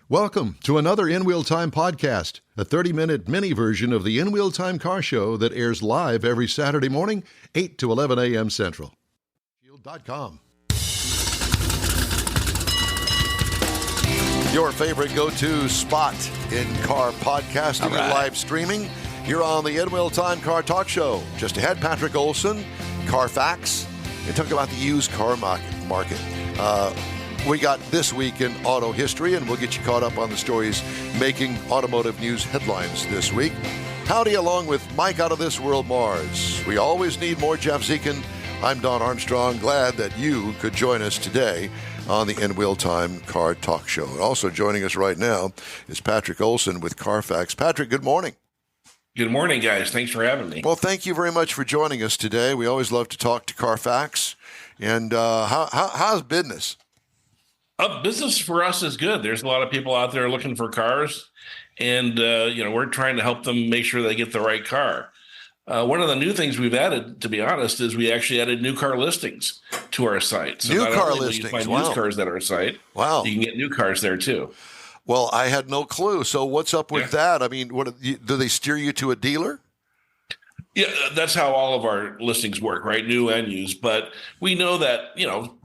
Welcome to another In Wheel Time podcast, a 30-minute mini version of the In Wheel Time car show that airs live every Saturday morning, 8 to 11 a.m. Central. Shield.com. Your favorite go-to spot in car podcasting and live streaming. You're on the In Wheel Time Car Talk Show. Just ahead, Patrick Olson, Carfax, and talk about the used car market. We got this week in auto history, and we'll get you caught up on the stories making automotive news headlines this week. Howdy, along with Mike out of this world, Mars. We always need more Jeff Zekin. I'm Don Armstrong. Glad that you could join us today on the In Wheel Time Car Talk Show. And also joining us right now is Patrick Olson with Carfax. Patrick, good morning. Good morning, guys. Thanks for having me. Well, thank you very much for joining us today. We always love to talk to Carfax. And how's business? Business for us is good. There's a lot of people out there looking for cars, and we're trying to help them make sure they get the right car. One of the new things we've added, to be honest, is we actually added new car listings to our site. So new car listings. You find used cars at our site. Wow. You can get new cars there too. Well, I had no clue. So what's up with that? I mean, do they steer you to a dealer? Yeah, that's how all of our listings work, right? New and used. But we know that,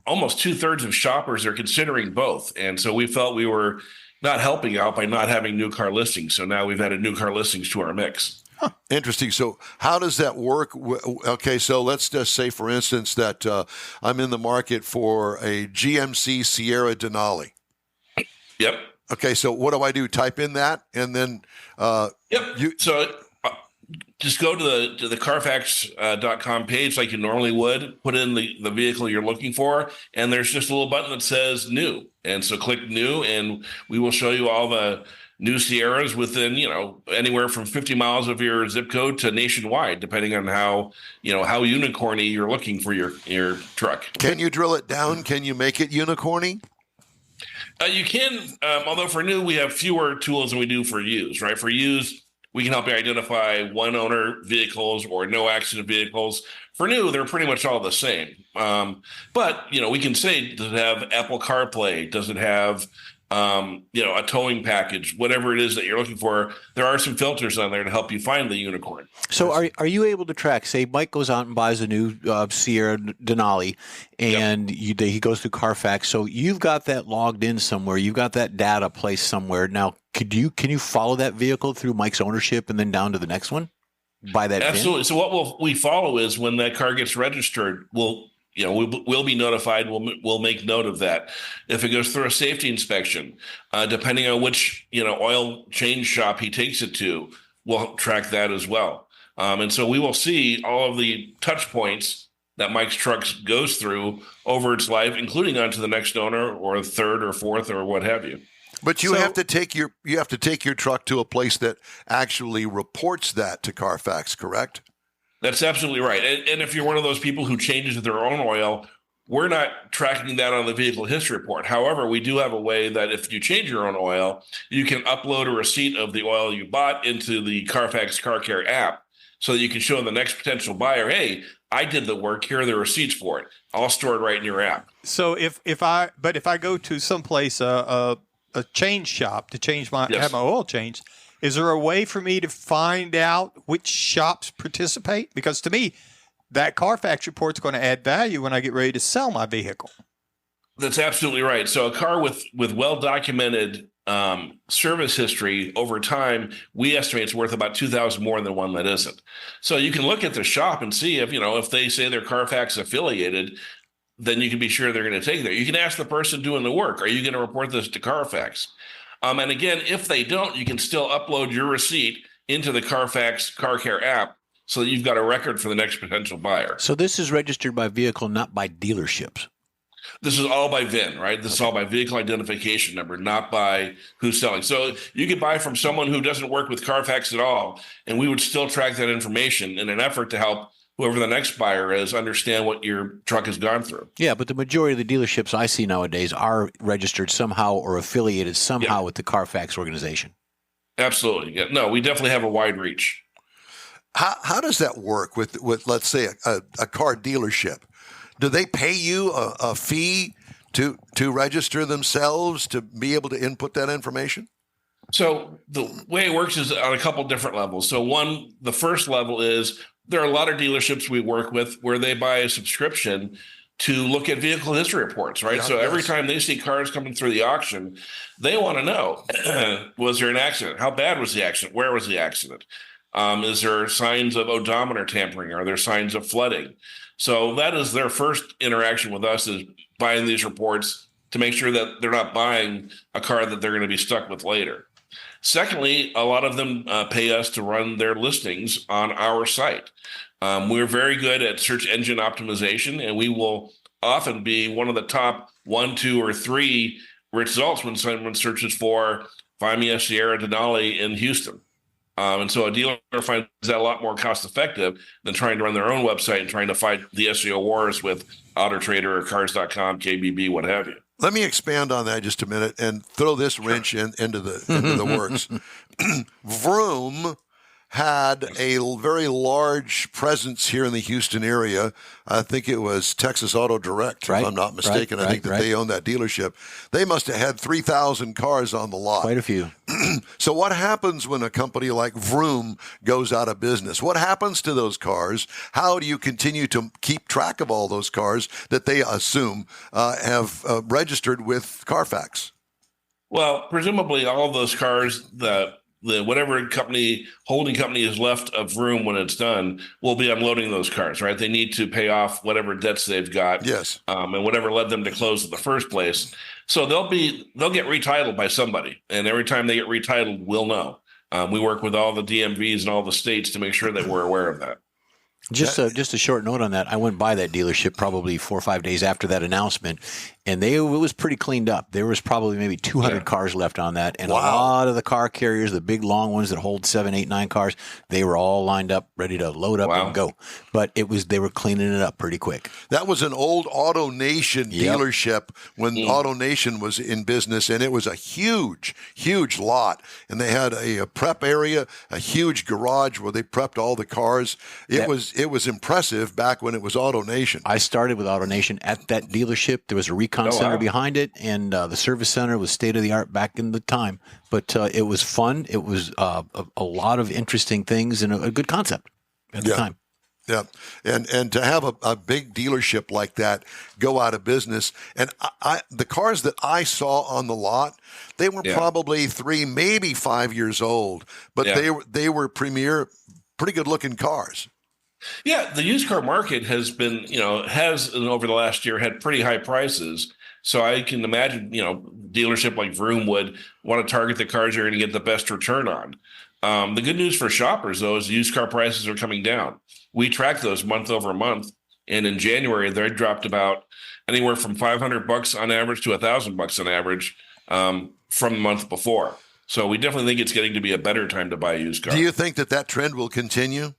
almost 2/3 of shoppers are considering both. And so we felt we were not helping out by not having new car listings. So now we've added new car listings to our mix. Huh. Interesting. So how does that work? Okay, so let's just say, for instance, that I'm in the market for a GMC Sierra Denali. Yep. Okay, so what do I do? Type in that, and then just go to the Carfax.com page like you normally would, put in the vehicle you're looking for, and there's just a little button that says new. And so click new, and we will show you all the new Sierras within, anywhere from 50 miles of your zip code to nationwide, depending on how unicorny you're looking for your truck. Can you drill it down? Can you make it unicorny? You can, although for new, we have fewer tools than we do for used, right? For used, we can help you identify one-owner vehicles or no-accident vehicles. For new, they're pretty much all the same. But, we can say, does it have Apple CarPlay? Does it have, a towing package? Whatever it is that you're looking for, there are some filters on there to help you find the unicorn. So are you able to track, say Mike goes out and buys a new Sierra Denali, and he goes through Carfax. So you've got that logged in somewhere. You've got that data placed somewhere. Now, can you follow that vehicle through Mike's ownership and then down to the next one? By that Absolutely. VIN? So what we follow is when that car gets registered, we'll be notified. We'll make note of that. If it goes through a safety inspection, depending on which oil change shop he takes it to, we'll track that as well. And so we will see all of the touch points that Mike's truck goes through over its life, including onto the next owner or third or fourth or what have you. But you have to take your truck to a place that actually reports that to Carfax, correct? That's absolutely right. And if you're one of those people who changes their own oil, we're not tracking that on the vehicle history report. However, we do have a way that if you change your own oil, you can upload a receipt of the oil you bought into the Carfax Car Care app so that you can show the next potential buyer, hey, I did the work. Here are the receipts for it. I'll store it right in your app. So if I go to someplace, a change shop to have my oil changed, is there a way for me to find out which shops participate? Because to me, that Carfax report is going to add value when I get ready to sell my vehicle. That's absolutely right. So a car with well-documented service history over time, we estimate it's worth about $2,000 more than one that isn't. So you can look at the shop and see if they say they're Carfax affiliated, then you can be sure they're going to take it there. You can ask the person doing the work, are you going to report this to Carfax? And again, if they don't, you can still upload your receipt into the Carfax Car Care app so that you've got a record for the next potential buyer. So this is registered by vehicle, not by dealerships. This is all by VIN, right? This is all by vehicle identification number, not by who's selling. So you could buy from someone who doesn't work with Carfax at all, and we would still track that information in an effort to help whoever the next buyer is understand what your truck has gone through. Yeah, but the majority of the dealerships I see nowadays are registered somehow or affiliated somehow with the Carfax organization. Absolutely. Yeah. No, we definitely have a wide reach. How does that work with let's say, a car dealership? Do they pay you a fee to register themselves to be able to input that information? So the way it works is on a couple different levels. So the first level is there are a lot of dealerships we work with where they buy a subscription to look at vehicle history reports, right? So every time they see cars coming through the auction, they want to know, was there an accident? How bad was the accident? Where was the accident? Is there signs of odometer tampering? Are there signs of flooding? So that is their first interaction with us, is buying these reports to make sure that they're not buying a car that they're going to be stuck with later. Secondly, a lot of them pay us to run their listings on our site. We're very good at search engine optimization, and we will often be one of the top 1, 2, or 3 results when someone searches for find me a Sierra Denali in Houston. And so a dealer finds that a lot more cost effective than trying to run their own website and trying to fight the SEO wars with AutoTrader or Cars.com, KBB, what have you. Let me expand on that just a minute and throw this wrench into the works. Vroom had a very large presence here in the Houston area. I think it was Texas Auto Direct, if I'm not mistaken. I think that they own that dealership. They must have had 3,000 cars on the lot. Quite a few. So what happens when a company like Vroom goes out of business? What happens to those cars? How do you continue to keep track of all those cars that they assume have registered with Carfax? Well, presumably all of those cars, the whatever holding company is left of Vroom when it's done will be unloading those cars, right? They need to pay off whatever debts they've got, and whatever led them to close in the first place. So they'll get retitled by somebody, and every time they get retitled, we'll know. We work with all the DMVs and all the states to make sure that we're aware of that. Just a short note on that. I went by that dealership probably 4 or 5 days after that announcement, and it was pretty cleaned up. There was probably maybe 200 cars left on that, and a lot of the car carriers, the big long ones that hold 7, 8, 9 cars, they were all lined up, ready to load up and go. But they were cleaning it up pretty quick. That was an old AutoNation dealership when AutoNation was in business, and it was a huge, huge lot. And they had a prep area, a huge garage where they prepped all the cars. It was impressive back when it was AutoNation. I started with AutoNation at that dealership. There was a recon center behind it, and the service center was state-of-the-art back in the time. But it was fun. It was a lot of interesting things and a good concept at the time. Yeah, and to have a big dealership like that go out of business, and the cars that I saw on the lot, they were probably 3, maybe 5 years old, but they were premier, pretty good looking cars. Yeah, the used car market has been, over the last year had pretty high prices. So I can imagine, dealership like Vroom would want to target the cars you're going to get the best return on. The good news for shoppers, though, is used car prices are coming down. We track those month over month, and in January they dropped about anywhere from $500 on average to $1,000 on average from the month before. So we definitely think it's getting to be a better time to buy a used car. Do you think that trend will continue?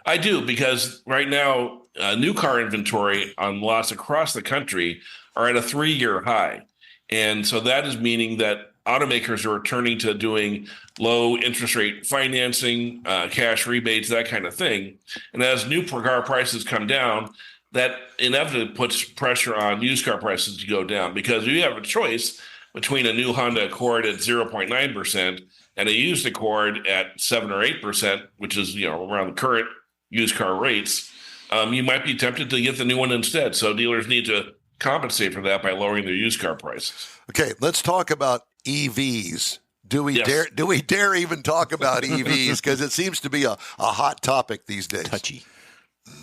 I do, because right now, new car inventory on lots across the country are at a 3-year high. And so that is meaning that automakers are returning to doing low interest rate financing, cash rebates, that kind of thing. And as new car prices come down, that inevitably puts pressure on used car prices to go down, because you have a choice between a new Honda Accord at 0.9% and a used Accord at 7 or 8%, which is around the current used car rates. You might be tempted to get the new one instead. So dealers need to compensate for that by lowering their used car prices. Okay, let's talk about EVs. Do we dare even talk about EVs? Because it seems to be a hot topic these days. Touchy.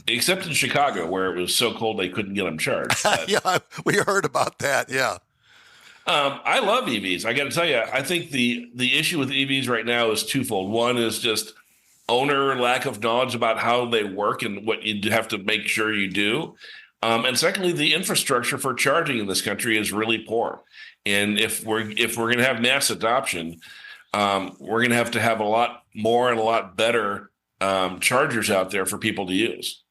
Except in Chicago, where it was so cold they couldn't get them charged. Yeah, we heard about that. Yeah. I love EVs. I got to tell you, I think the issue with EVs right now is twofold. One is just owner lack of knowledge about how they work and what you have to make sure you do. And secondly, the infrastructure for charging in this country is really poor. And if we're going to have mass adoption, we're going to have a lot more and a lot better chargers out there for people to use.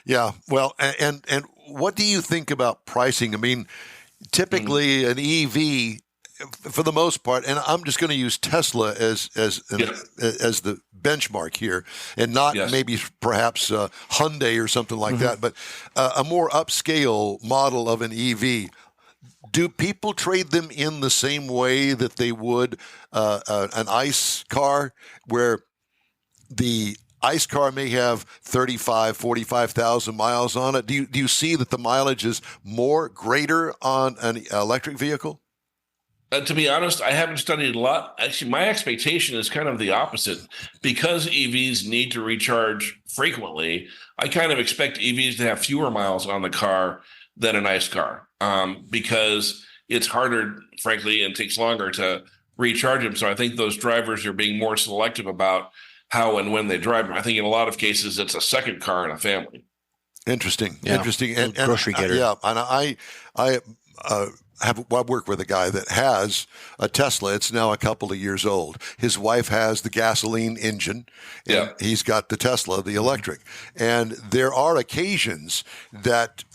Yeah. Well, and what do you think about pricing? I mean, typically an EV, for the most part, and I'm just going to use Tesla as the benchmark here, and not maybe perhaps Hyundai or something like that, but a more upscale model of an EV. Do people trade them in the same way that they would an ICE car, where the ICE car may have 45,000 miles on it? Do you see that the mileage is greater on an electric vehicle? To be honest, I haven't studied a lot. Actually, my expectation is kind of the opposite. Because EVs need to recharge frequently, I kind of expect EVs to have fewer miles on the car than an ICE car, because it's harder, frankly, and takes longer to recharge them. So I think those drivers are being more selective about how and when they drive them. I think in a lot of cases, it's a second car in a family. Interesting. Yeah. Interesting. And grocery getter. Yeah. And I work with a guy that has a Tesla. It's now a couple of years old. His wife has the gasoline engine, and he's got the Tesla, the electric. And there are occasions that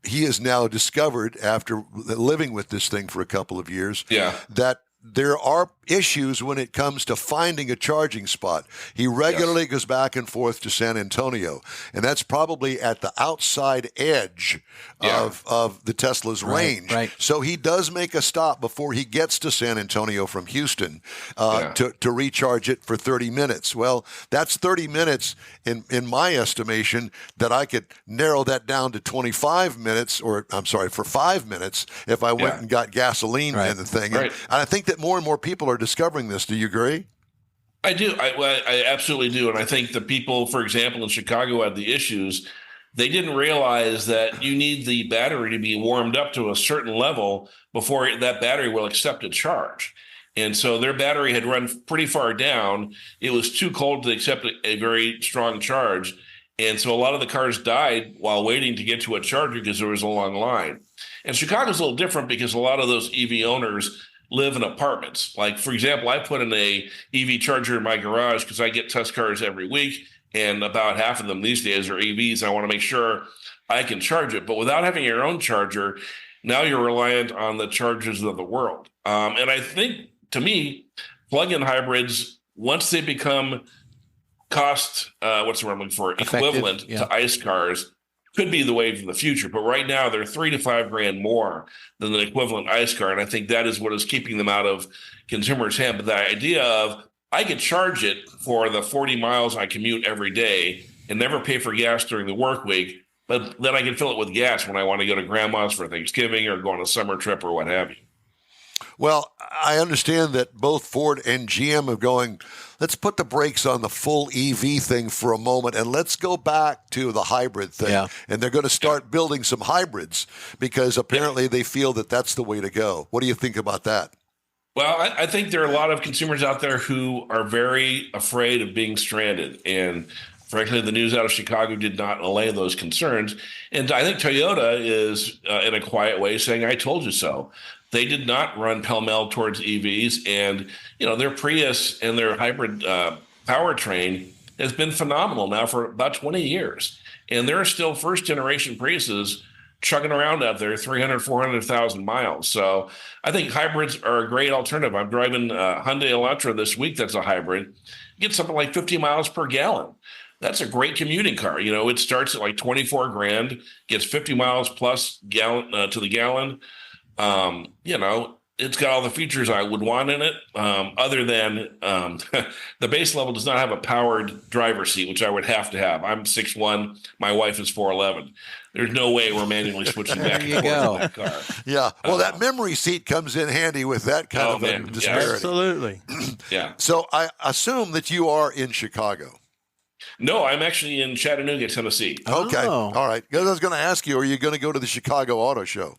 he has now discovered, after living with this thing for a couple of years, that there are issues when it comes to finding a charging spot. He regularly goes back and forth to San Antonio, and that's probably at the outside edge of the Tesla's range. Right. So he does make a stop before he gets to San Antonio from Houston to recharge it for 30 minutes. Well, that's 30 minutes in my estimation, that I could narrow that down to 25 minutes, or I'm sorry, for 5 minutes if I went and got gasoline in the thing. And I think that more and more people are discovering this. Do you agree? I do. I absolutely do. And I think the people, for example, in Chicago had the issues. They didn't realize that you need the battery to be warmed up to a certain level before that battery will accept a charge. And so their battery had run pretty far down. It was too cold to accept a very strong charge. And so a lot of the cars died while waiting to get to a charger because there was a long line. And Chicago's a little different because a lot of those EV owners live in apartments. Like, for example, I put in a EV charger in my garage because I get test cars every week, and about half of them these days are EVs. I want to make sure I can charge it. But without having your own charger, now you're reliant on the chargers of the world. And I think, to me, plug-in hybrids, once they become cost, what's the word I'm looking for, equivalent to ICE cars, could be the wave of the future. But right now, they're $3,000 to $5,000 more than the equivalent ICE car. And I think that is what is keeping them out of consumers' hand. But the idea of, I could charge it for the 40 miles I commute every day and never pay for gas during the work week, but then I can fill it with gas when I want to go to grandma's for Thanksgiving or go on a summer trip or what have you. Well, I understand that both Ford and GM are going, let's put the brakes on the full EV thing for a moment, and let's go back to the hybrid thing. Yeah. And they're going to start building some hybrids because apparently they feel that that's the way to go. What do you think about that? Well, I think there are a lot of consumers out there who are very afraid of being stranded. And frankly, the news out of Chicago did not allay those concerns. And I think Toyota is, in a quiet way, saying, I told you so. They did not run pell-mell towards EVs. And, their Prius and their hybrid powertrain has been phenomenal now for about 20 years. And there are still first-generation Priuses chugging around out there, 300, 400,000 miles. So I think hybrids are a great alternative. I'm driving a Hyundai Elantra this week that's a hybrid. You get something like 50 miles per gallon. That's a great commuting car. It starts at like $24,000, gets 50 miles plus gallon to the gallon. It's got all the features I would want in it, other than the base level does not have a powered driver's seat, which I would have to have. I'm 6'1", my wife is 4'11". There's no way we're manually switching back and forth in that car. Yeah, well, that memory seat comes in handy with that kind of a disparity. Yeah, absolutely. Yeah. So I assume that you are in Chicago. No, I'm actually in Chattanooga, Tennessee. Okay, all right. Because I was going to ask you, are you going to go to the Chicago Auto Show?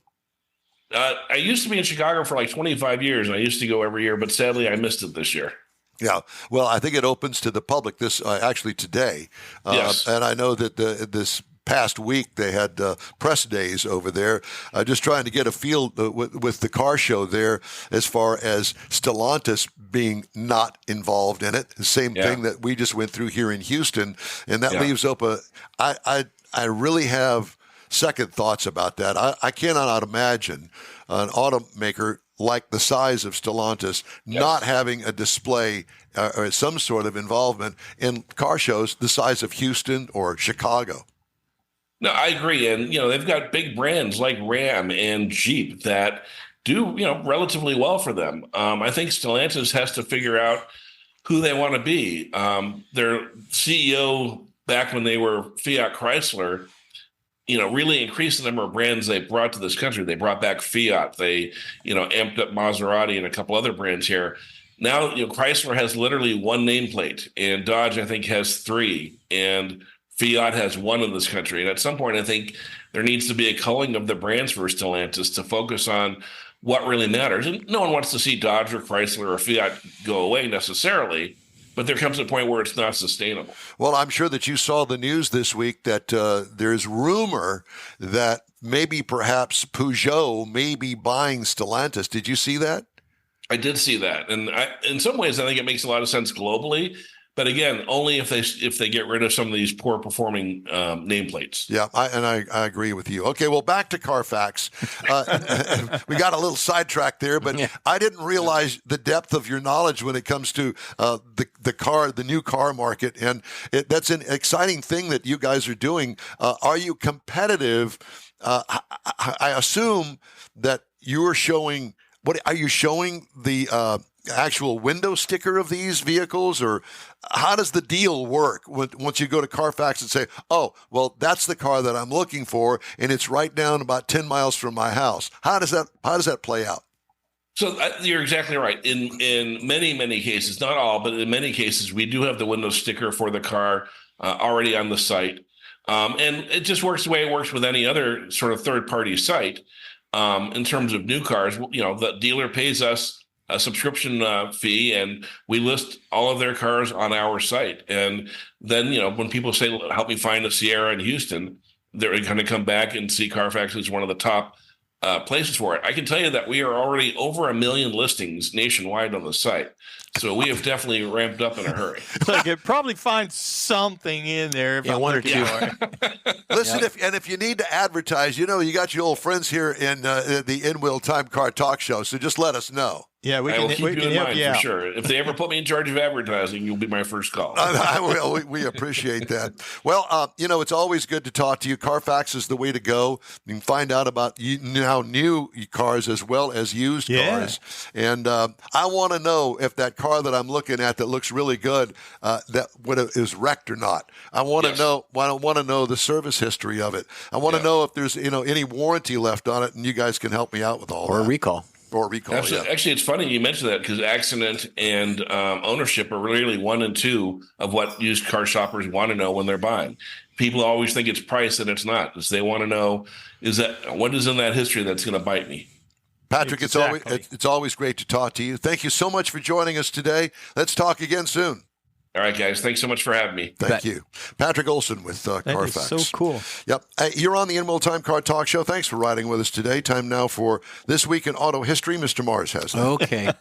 I used to be in Chicago for like 25 years, and I used to go every year, but sadly I missed it this year. Yeah, well, I think it opens to the public actually today. Yes. And I know that this past week they had press days over there, just trying to get a feel with the car show there as far as Stellantis being not involved in it. The same thing that we just went through here in Houston, and that leaves open. I really have second thoughts about that. I cannot imagine an automaker like the size of Stellantis not having a display or some sort of involvement in car shows the size of Houston or Chicago. No, I agree. And, they've got big brands like Ram and Jeep that do, relatively well for them. I think Stellantis has to figure out who they want to be. Their CEO, back when they were Fiat Chrysler, really increased the number of brands they brought to this country. They brought back Fiat. They, amped up Maserati and a couple other brands here. Now, Chrysler has literally one nameplate, and Dodge, I think, has three, and Fiat has one in this country. And at some point, I think there needs to be a culling of the brands for Stellantis to focus on what really matters. And no one wants to see Dodge or Chrysler or Fiat go away necessarily, but there comes a point where it's not sustainable. Well, I'm sure that you saw the news this week that there's rumor that maybe perhaps Peugeot may be buying Stellantis. Did you see that? I did see that. And in some ways, I think it makes a lot of sense globally. But again, only if they get rid of some of these poor performing nameplates. Yeah, I agree with you. Okay, well, back to Carfax. We got a little sidetracked there, but I didn't realize the depth of your knowledge when it comes to the new car market, and that's an exciting thing that you guys are doing. Are you competitive? I assume that you are showing. What are you showing the actual window sticker of these vehicles, or how does the deal work once you go to Carfax and say, oh, well, that's the car that I'm looking for, and it's right down about 10 miles from my house? How does that play out? So you're exactly right. In many cases, not all, but in many cases, we do have the window sticker for the car already on the site. And it just works the way it works with any other sort of third-party site. In terms of new cars, the dealer pays us a subscription fee, and we list all of their cars on our site. And then, when people say, help me find a Sierra in Houston, they're going to come back and see Carfax as one of the top places for it. I can tell you that we are already over 1 million listings nationwide on the site. So we have definitely ramped up in a hurry. So I could probably find something in there. If one or two. Listen, if you need to advertise, you got your old friends here in the In-Wheel Time Car Talk Show. So just let us know. Yeah, I will keep you in mind for sure. If they ever put me in charge of advertising, you'll be my first call. I will. We appreciate that. Well, it's always good to talk to you. Carfax is the way to go. You can find out about now new cars as well as used cars. And I want to know if that car that I'm looking at that looks really good, that is wrecked or not. I want to know. I want to know the service history of it. I want to know if there's any warranty left on it, and you guys can help me out with all that. Or a recall. Absolutely. Actually, it's funny you mentioned that, because accident and ownership are really 1 and 2 of what used car shoppers want to know when they're buying. People always think it's price, and it's not. They want to know, what is in that history that's going to bite me. Patrick, it's always great to talk to you. Thank you so much for joining us today. Let's talk again soon. All right, guys. Thanks so much for having me. Thank you. Patrick Olson with Carfax. That is so cool. Yep. You're on the In-Wheel Time Car Talk Show. Thanks for riding with us today. Time now for This Week in Auto History. Mr. Mars has that. Okay.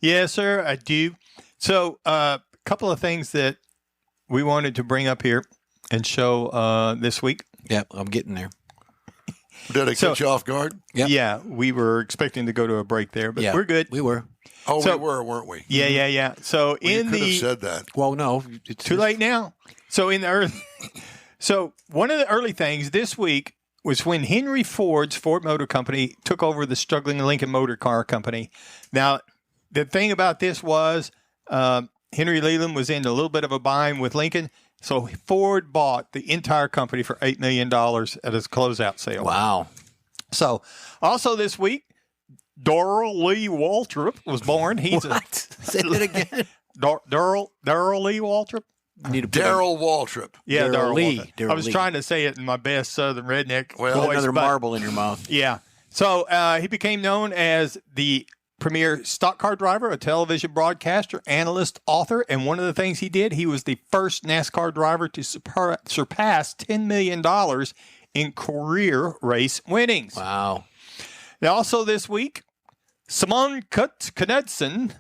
Yes, sir, I do. So a couple of things that we wanted to bring up here and show this week. Yeah, I'm getting there. Did I catch you off guard? Yep. Yeah, we were expecting to go to a break there, but we're good. We were. Oh, we were, weren't we? Yeah. So you could have said that. Well, no, it's too late now. So one of the early things this week was when Henry Ford's Ford Motor Company took over the struggling Lincoln Motor Car Company. Now, the thing about this was Henry Leland was in a little bit of a bind with Lincoln, so Ford bought the entire company for $8 million at his closeout sale. Wow. So, also this week, Darrell Lee Waltrip was born. He's Say it again. Darrell Lee Waltrip? Darrell Waltrip. Yeah, Darrell Lee. I was trying to say it in my best Southern redneck voice. Another marble in your mouth. Yeah. So he became known as the premier stock car driver, a television broadcaster, analyst, author, and one of the things he did, he was the first NASCAR driver to surpass $10 million in career race winnings. Wow. Now, also this week, Simon Knudsen,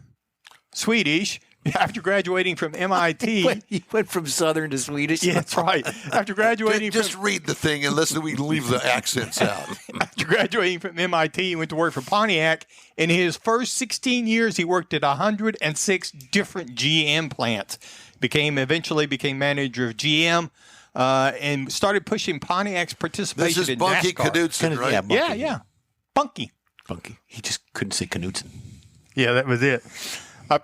Swedish, after graduating from MIT. He went from Southern to Swedish. Yeah, that's right. After graduating Just read the thing and listen, we can leave the accents out. After graduating from MIT, he went to work for Pontiac. In his first 16 years, he worked at 106 different GM plants. Eventually became manager of GM, and started pushing Pontiac's participation in NASCAR. This is Bunky Knudsen, right? Yeah, Bunky. Yeah. Bunky. He just couldn't say Knudsen. Yeah, that was it. I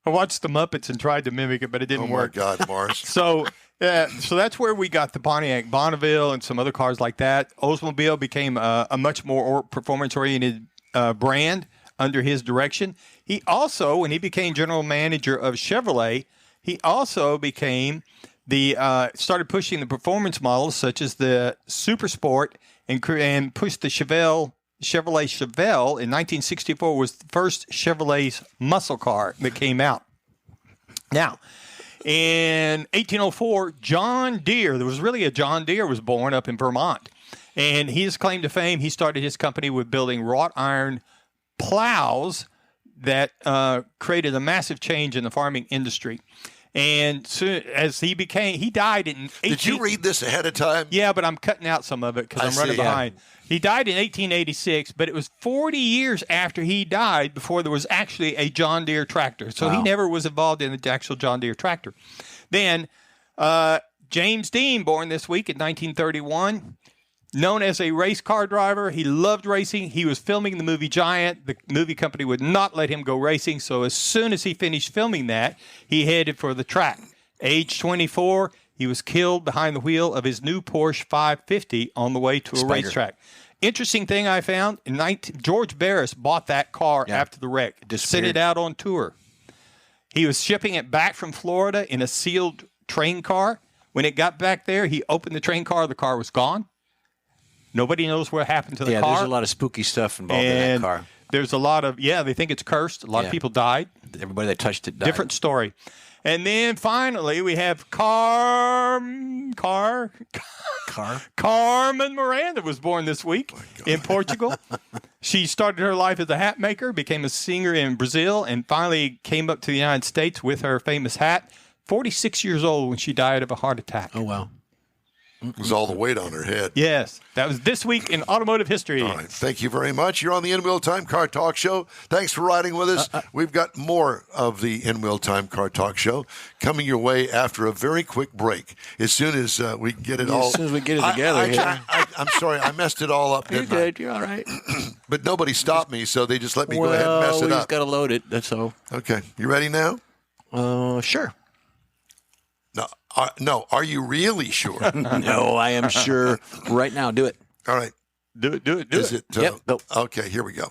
watched the Muppets and tried to mimic it, but it didn't work. Oh, my God, Mars. So that's where we got the Pontiac Bonneville and some other cars like that. Oldsmobile became a much more performance-oriented brand under his direction. He also, when he became general manager of Chevrolet, he also became started pushing the performance models such as the Super Sport and pushed the Chevrolet Chevelle in 1964 was the first Chevrolet's muscle car that came out. Now, in 1804, John Deere, there was really a John Deere was born up in Vermont. And his claim to fame, he started his company with building wrought iron plows that created a massive change in the farming industry. And soon as he died in 18... Did you read this ahead of time? Yeah, but I'm cutting out some of it because I'm running behind. Yeah. He died in 1886, but it was 40 years after he died before there was actually a John Deere tractor. So he never was involved in the actual John Deere tractor. Then James Dean, born this week in 1931, known as a race car driver. He loved racing. He was filming the movie Giant. The movie company would not let him go racing. So as soon as he finished filming that, he headed for the track. Age 24, he was killed behind the wheel of his new Porsche 550 on the way to a racetrack. Interesting thing I found, George Barris bought that car after the wreck, sent it out on tour. He was shipping it back from Florida in a sealed train car. When it got back there, he opened the train car. The car was gone. Nobody knows what happened to the car. Yeah, there's a lot of spooky stuff involved in that car. There's a lot of, they think it's cursed. A lot of people died. Everybody that touched it died. Different story. And then finally, we have Carmen Miranda was born this week in Portugal. She started her life as a hat maker, became a singer in Brazil, and finally came up to the United States with her famous hat. 46 years old when she died of a heart attack. Oh, wow. It was all the weight on her head. Yes. That was this week in automotive history. All right. Thank you very much. You're on the In Wheel Time Car Talk Show. Thanks for riding with us. We've got more of the In Wheel Time Car Talk Show coming your way after a very quick break. As soon as we get it all. As soon as we get it together. I'm sorry. I messed it all up. You're good. You're all right. But nobody stopped me, so they just let me go ahead and mess it up. We just got to load it. That's all. Okay. You ready now? Sure. No. Are you really sure? No, I am sure right now. Do it. All right. Do it. Is it? Yep. Go. Okay, here we go.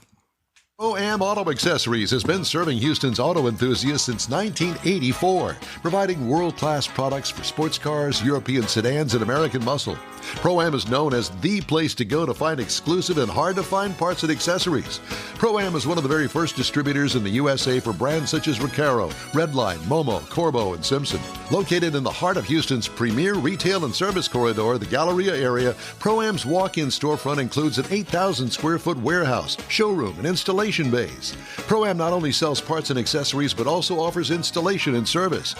Pro-Am Auto Accessories has been serving Houston's auto enthusiasts since 1984, providing world-class products for sports cars, European sedans, and American muscle. Pro-Am is known as the place to go to find exclusive and hard-to-find parts and accessories. Pro-Am is one of the very first distributors in the USA for brands such as Recaro, Redline, Momo, Corbo, and Simpson. Located in the heart of Houston's premier retail and service corridor, the Galleria area, Pro-Am's walk-in storefront includes an 8,000-square-foot warehouse, showroom, and installation bays. Pro-Am not only sells parts and accessories, but also offers installation and service.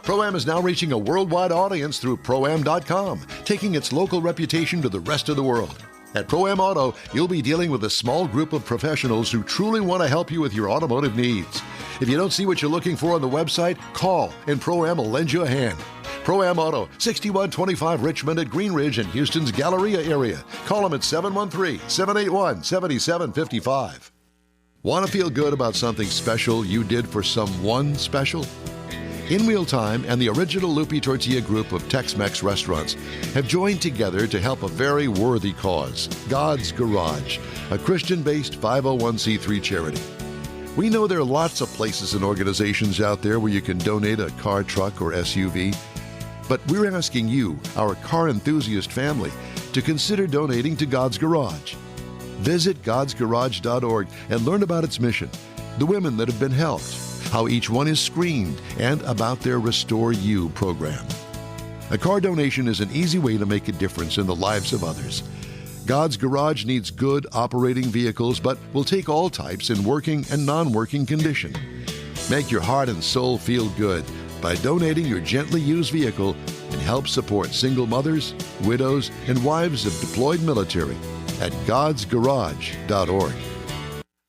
Pro-Am is now reaching a worldwide audience through Pro-Am.com, taking its local reputation to the rest of the world. At Pro-Am Auto, you'll be dealing with a small group of professionals who truly want to help you with your automotive needs. If you don't see what you're looking for on the website, call and Pro-Am will lend you a hand. Pro-Am Auto, 6125 Richmond at Green Ridge in Houston's Galleria area. Call them at 713-781-7755. Want to feel good about something special you did for someone special? In Wheel Time and the original Lupi Tortilla group of Tex-Mex restaurants have joined together to help a very worthy cause, God's Garage, a Christian-based 501c3 charity. We know there are lots of places and organizations out there where you can donate a car, truck, or SUV, but we're asking you, our car enthusiast family, to consider donating to God's Garage. Visit godsgarage.org and learn about its mission, the women that have been helped, how each one is screened, and about their Restore You program. A car donation is an easy way to make a difference in the lives of others. God's Garage needs good operating vehicles, but will take all types in working and non-working condition. Make your heart and soul feel good by donating your gently used vehicle and help support single mothers, widows, and wives of deployed military at godsgarage.org.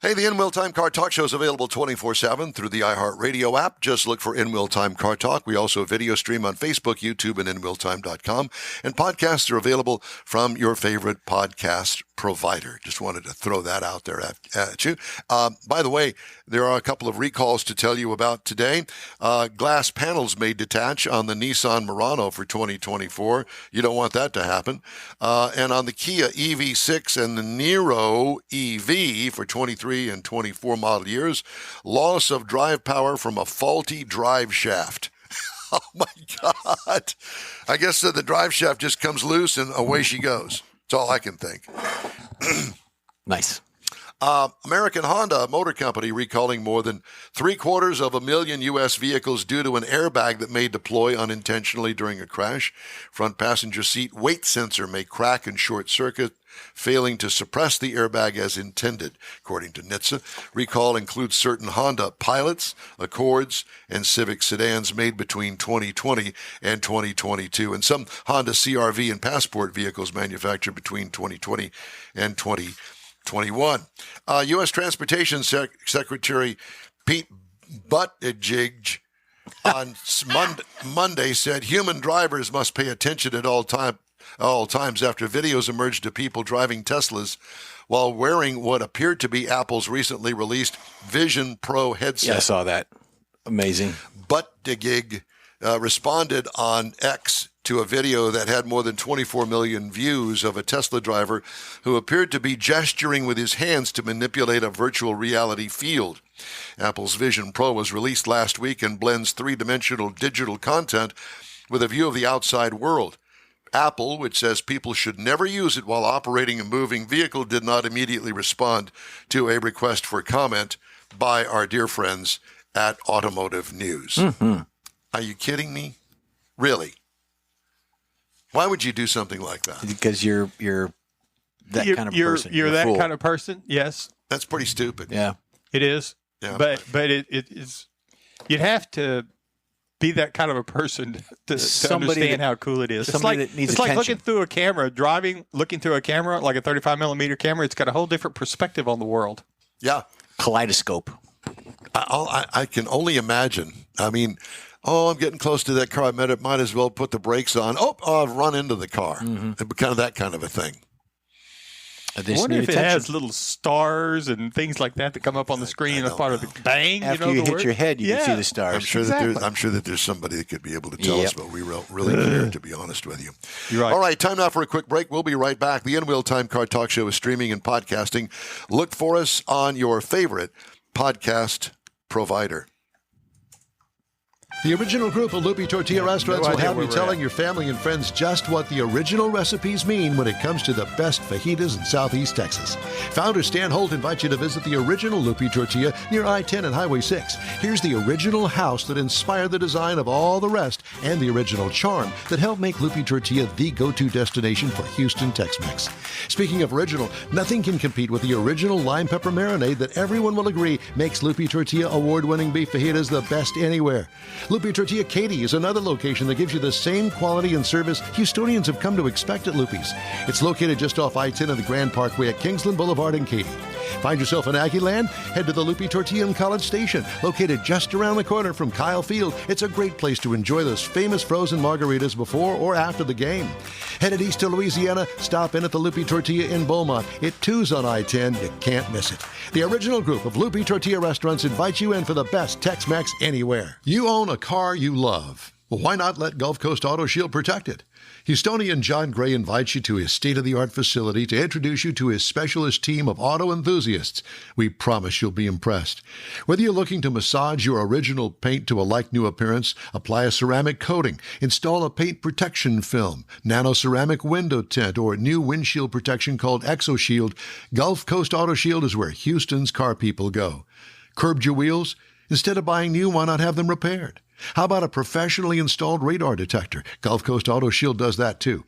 Hey, the In Wheel Time Car Talk Show is available 24/7 through the iHeartRadio app. Just look for In Wheel Time Car Talk. We also video stream on Facebook, YouTube, and InWheelTime.com. And podcasts are available from your favorite podcast provider. Just wanted to throw that out there at you. By the way, there are a couple of recalls to tell you about today. Glass panels may detach on the Nissan Murano for 2024. You don't want that to happen. And on the Kia EV6 and the Niro EV for 23 and 24 model years, loss of drive power from a faulty drive shaft. Oh my God. I guess the drive shaft just comes loose and away she goes. That's all I can think. Nice. American Honda Motor Company recalling more than 750,000 U.S. vehicles due to an airbag that may deploy unintentionally during a crash. Front passenger seat weight sensor may crack and short circuit, failing to suppress the airbag as intended, according to NHTSA. Recall includes certain Honda Pilots, Accords, and Civic sedans made between 2020 and 2022, and some Honda CR-V and Passport vehicles manufactured between 2020 and 2021. U.S. Transportation Secretary Pete Buttigieg on Monday said human drivers must pay attention at all times after videos emerged of people driving Teslas while wearing what appeared to be Apple's recently released Vision Pro headset. Yeah, I saw that. Amazing. Buttigieg responded on X to a video that had more than 24 million views of a Tesla driver who appeared to be gesturing with his hands to manipulate a virtual reality field. Apple's Vision Pro was released last week and blends three-dimensional digital content with a view of the outside world. Apple, which says people should never use it while operating a moving vehicle, did not immediately respond to a request for comment by our dear friends at Automotive News. Mm-hmm. Are you kidding me? Really? Why would you do something like that? Because you're that kind of person. You're that kind of person. Yes, that's pretty stupid. Yeah, it is. Yeah. But it's you'd have to be that kind of a person to understand how cool it is. It's like looking through a camera, looking through a camera, like a 35 millimeter camera. It's got a whole different perspective on the world. Yeah. Kaleidoscope. I can only imagine. I mean, I'm getting close to that car. I might as well put the brakes on. I've run into the car. Mm-hmm. Kind of that kind of a thing. I wonder if it has little stars and things like that come up on the screen as part of the bang. After you hit your head, you can see the stars. I'm sure that there's somebody that could be able to tell us, but we really care, to be honest with you. You're right. All right, time now for a quick break. We'll be right back. The In Wheel Time Car Talk Show is streaming and podcasting. Look for us on your favorite podcast provider. The original group of Lupi Tortilla restaurants will have you telling your family and friends just what the original recipes mean when it comes to the best fajitas in Southeast Texas. Founder Stan Holt invites you to visit the original Lupi Tortilla near I-10 and Highway 6. Here's the original house that inspired the design of all the rest and the original charm that helped make Lupi Tortilla the go-to destination for Houston Tex-Mex. Speaking of original, nothing can compete with the original lime pepper marinade that everyone will agree makes Lupi Tortilla award-winning beef fajitas the best anywhere. Lupi Tortilla Katy is another location that gives you the same quality and service Houstonians have come to expect at Lupi's. It's located just off I-10 and the Grand Parkway at Kingsland Boulevard in Katy. Find yourself in Aggieland? Head to the Lupi Tortilla in College Station, located just around the corner from Kyle Field. It's a great place to enjoy those famous frozen margaritas before or after the game. Headed east to Louisiana? Stop in at the Lupi Tortilla in Beaumont. It too's on I-10. You can't miss it. The original group of Lupi Tortilla restaurants invites you in for the best Tex-Mex anywhere. You own a car you love. Well, why not let Gulf Coast Auto Shield protect it? Houstonian John Gray invites you to his state-of-the-art facility to introduce you to his specialist team of auto enthusiasts. We promise you'll be impressed. Whether you're looking to massage your original paint to a like-new appearance, apply a ceramic coating, install a paint protection film, nano-ceramic window tint, or new windshield protection called ExoShield, Gulf Coast Auto Shield is where Houston's car people go. Curbed your wheels? Instead of buying new, why not have them repaired? How about a professionally installed radar detector? Gulf Coast Auto Shield does that too.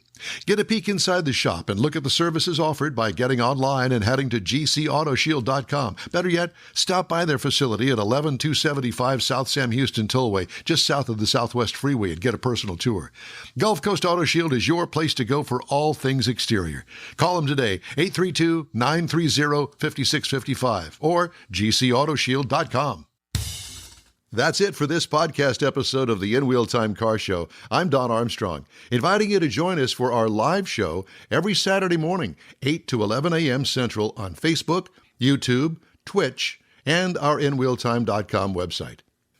Get a peek inside the shop and look at the services offered by getting online and heading to gcautoshield.com. Better yet, stop by their facility at 11275 South Sam Houston Tollway, just south of the Southwest Freeway, and get a personal tour. Gulf Coast Auto Shield is your place to go for all things exterior. Call them today, 832-930-5655 or gcautoshield.com. That's it for this podcast episode of the In Wheel Time Car Show. I'm Don Armstrong, inviting you to join us for our live show every Saturday morning, 8 to 11 a.m. Central on Facebook, YouTube, Twitch, and our InWheelTime.com website.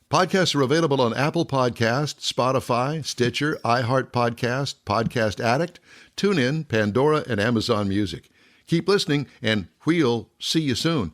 Podcasts are available on Apple Podcasts, Spotify, Stitcher, iHeart Podcast, Podcast Addict, TuneIn, Pandora, and Amazon Music. Keep listening, and we'll see you soon.